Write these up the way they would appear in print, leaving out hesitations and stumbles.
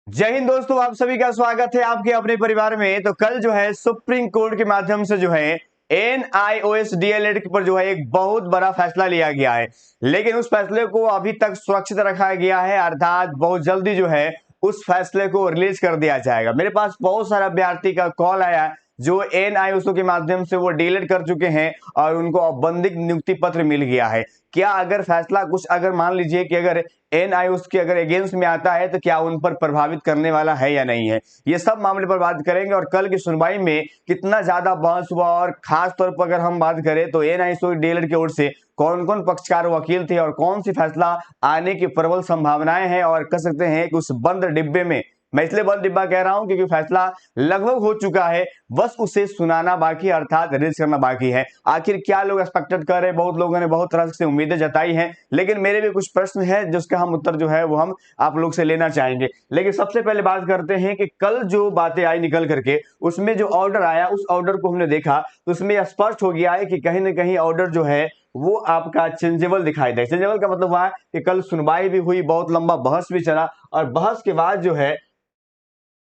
जय हिंद दोस्तों, आप सभी का स्वागत है आपके अपने परिवार में। तो कल जो है सुप्रीम कोर्ट के माध्यम से जो है एनआईओएस डीएलएड पर जो है एक बहुत बड़ा फैसला लिया गया है, लेकिन उस फैसले को अभी तक सुरक्षित रखा गया है, अर्थात बहुत जल्दी जो है उस फैसले को रिलीज कर दिया जाएगा। मेरे पास बहुत सारा अभ्यर्थी का कॉल आया जो एनआईओएस के माध्यम से वो डीएलएड कर चुके हैं और उनको औपबंधिक नियुक्ति पत्र मिल गया है। क्या अगर फैसला कुछ अगर मान लीजिए कि अगर एनआईओएस के अगर अगेंस्ट में आता है तो क्या उन पर प्रभावित करने वाला है या नहीं है, ये सब मामले पर बात करेंगे। और कल की सुनवाई में कितना ज्यादा बहस हुआ और खास तौर पर अगर हम बात करें तो एनआईओएस डीएलएड की ओर से कौन कौन पक्षकार वकील थे और कौन सी फैसला आने की प्रबल संभावनाएं हैं, और कह सकते हैं कि उस बंद डिब्बे में, मैं इसलिए बंद डिब्बा कह रहा हूं क्योंकि फैसला लगभग हो चुका है, बस उसे सुनाना बाकी अर्थात रिलीज करना बाकी है। आखिर क्या लोग एक्सपेक्टेड कर रहे हैं, बहुत लोगों ने बहुत तरह से उम्मीदें जताई हैं, लेकिन मेरे भी कुछ प्रश्न है जिसका हम उत्तर जो है वो हम आप लोग से लेना चाहेंगे। लेकिन सबसे पहले बात करते हैं कि कल जो बातें आई निकल करके, उसमें जो ऑर्डर आया उस ऑर्डर को हमने देखा तो उसमें स्पष्ट हो गया है कि कहीं ना कहीं ऑर्डर जो है वो आपका चेंजेबल दिखाई दे। चेंजेबल का मतलब हुआ कि कल सुनवाई भी हुई, बहुत लंबा बहस भी चला और बहस के बाद जो है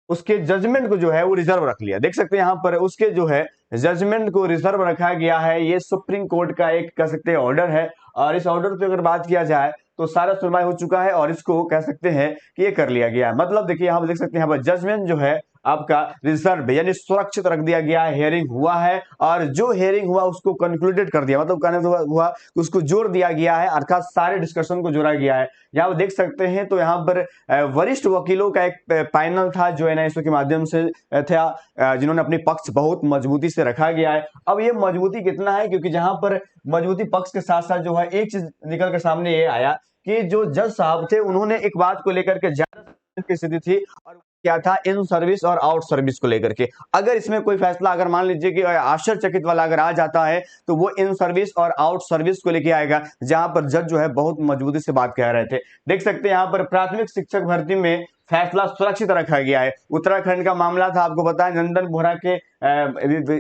उसके जजमेंट को जो है वो रिजर्व रख लिया। देख सकते हैं यहाँ पर उसके जो है जजमेंट को रिजर्व रखा गया है। ये सुप्रीम कोर्ट का एक कह सकते हैं ऑर्डर है, और इस ऑर्डर पे अगर बात किया जाए तो सारा सुनवाई हो चुका है और इसको कह सकते हैं कि ये कर लिया गया है। मतलब देखिए यहाँ पर देख सकते हैं यहाँ पर जजमेंट जो है आपका रिजर्व यानी सुरक्षित रख दिया गया है। हियरिंग हुआ है और जो हियरिंग हुआ उसको कंक्लूडेड कर दिया, मतलब कहने हुआ उसको जोड़ दिया गया है, अर्थात सारे डिस्कशन को जोड़ा गया है। यहाँ देख सकते हैं तो यहाँ पर वरिष्ठ वकीलों का एक पैनल था जो एनआईओएस के माध्यम से था, जिन्होंने अपनी पक्ष बहुत मजबूती से रखा गया है। अब ये मजबूती कितना है, क्योंकि जहां पर मजबूती पक्ष के साथ साथ जो है एक चीज निकल कर सामने ये आया कि जो जज साहब थे उन्होंने एक बात को लेकर के ज्यादा की स्थिति थी, और क्या था, इन सर्विस और आउट सर्विस को लेकर के। अगर इसमें कोई फैसला अगर मान लीजिए कि आश्चर्यचकित वाला अगर आ जाता है तो वो इन सर्विस और आउट सर्विस को लेके आएगा, जहां पर जज जो है बहुत मजबूती से बात कह रहे थे। देख सकते हैं यहाँ पर प्राथमिक शिक्षक भर्ती में फैसला सुरक्षित रखा गया है। उत्तराखंड का मामला था, आपको पता है, नंदन बोहरा के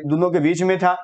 दोनों के बीच में था।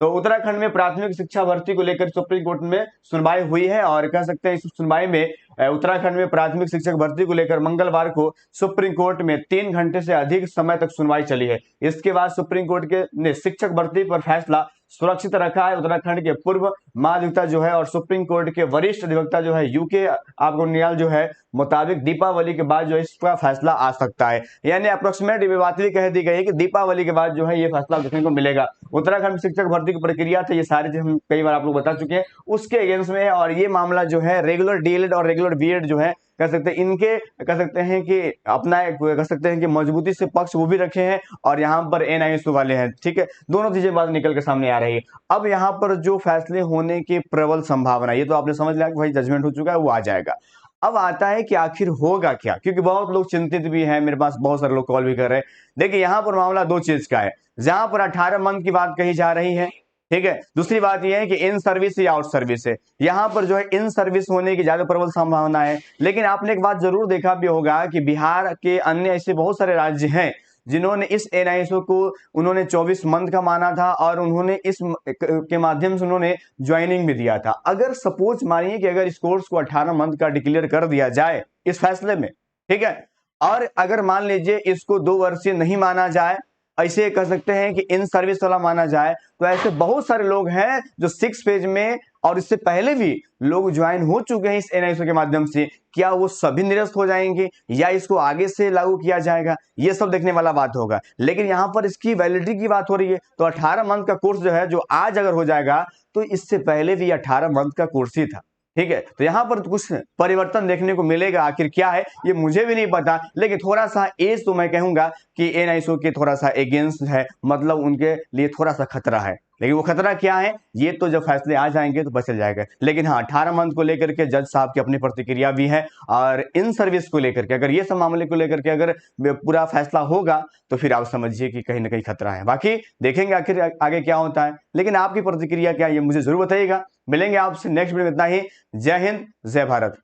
तो उत्तराखंड में प्राथमिक शिक्षा भर्ती को लेकर सुप्रीम कोर्ट में सुनवाई हुई है, और कह सकते हैं इस सुनवाई में उत्तराखंड में प्राथमिक शिक्षक भर्ती को लेकर मंगलवार को सुप्रीम कोर्ट में 3 घंटे से अधिक समय तक सुनवाई चली है। इसके बाद सुप्रीम कोर्ट के ने शिक्षक भर्ती पर फैसला सुरक्षित रखा है। उत्तराखंड के पूर्व महाधिवक्ता जो है और सुप्रीम कोर्ट के वरिष्ठ अधिवक्ता जो है यूके आपको न्यायालय जो है मुताबिक दीपावली के बाद जो है इसका फैसला आ सकता है। यानी अप्रोक्सीमेट ये बात भी कह दी गई है कि दीपावली के बाद जो है ये फैसला देखने को मिलेगा। उत्तराखंड शिक्षक भर्ती की प्रक्रिया थी, ये सारी चीज हम कई बार आप लोग बता चुके हैं, उसके अगेंस्ट में है। और ये मामला जो है रेगुलर डीएलएड और रेगुलर बीएड जो है कह सकते हैं इनके कह सकते हैं कि अपना कह सकते हैं कि मजबूती से पक्ष वो भी रखे हैं, और यहाँ पर एनआईओएस वाले हैं। ठीक है, दोनों चीजें बात निकल के सामने आ रही है। अब यहाँ पर जो फैसले होने की प्रबल संभावना, ये तो आपने समझ लिया कि भाई जजमेंट हो चुका है, वो आ जाएगा। अब आता है कि आखिर होगा क्या, क्योंकि बहुत लोग चिंतित भी हैं, मेरे पास बहुत सारे लोग कॉल भी कर रहे हैं। देखिए यहाँ पर मामला दो चीज का है, जहां पर 18 मंथ की बात कही जा रही है, ठीक है। दूसरी बात यह है कि इन सर्विस या आउट सर्विस है, यहां पर जो है इन सर्विस होने की ज्यादा प्रबल संभावना है। लेकिन आपने एक बात जरूर देखा भी होगा कि बिहार के अन्य ऐसे बहुत सारे राज्य हैं जिन्होंने इस एनआईओएस को उन्होंने 24 मंथ का माना था, और उन्होंने इस के माध्यम से उन्होंने ज्वाइनिंग भी दिया था। अगर सपोज मानिए कि अगर इस कोर्स को 18 मंथ का डिक्लेयर कर दिया जाए इस फैसले में, ठीक है, और अगर मान लीजिए इसको 2 वर्षीय नहीं माना जाए, ऐसे कह सकते हैं कि इन सर्विस वाला माना जाए, तो ऐसे बहुत सारे लोग हैं जो 6 फेज में और इससे पहले भी लोग ज्वाइन हो चुके हैं इस एनआईओएस के माध्यम से। क्या वो सभी निरस्त हो जाएंगे या इसको आगे से लागू किया जाएगा, ये सब देखने वाला बात होगा। लेकिन यहाँ पर इसकी वैलिडिटी की बात हो रही है, तो 18 मंथ का कोर्स जो है, जो आज अगर हो जाएगा तो इससे पहले भी 18 मंथ का कोर्स ही था। ठीक है, तो यहाँ पर कुछ परिवर्तन देखने को मिलेगा, आखिर क्या है ये मुझे भी नहीं पता। लेकिन थोड़ा सा एज तो मैं कहूंगा कि एनआईओएस के थोड़ा सा अगेंस्ट है, मतलब उनके लिए थोड़ा सा खतरा है। लेकिन वो खतरा क्या है ये तो जब फैसले आ जाएंगे तो पता चल जाएगा। लेकिन हाँ, 18 मंथ को लेकर के जज साहब की अपनी प्रतिक्रिया भी है, और इन सर्विस को लेकर के अगर ये सब मामले को लेकर के अगर पूरा फैसला होगा तो फिर आप समझिए कि कहीं ना कहीं खतरा है। बाकी देखेंगे आखिर आगे क्या होता है, लेकिन आपकी प्रतिक्रिया क्या है ये मुझे जरूर बताइएगा। मिलेंगे आपसे नेक्स्ट वीडियो में, इतना ही। जय हिंद, जय भारत।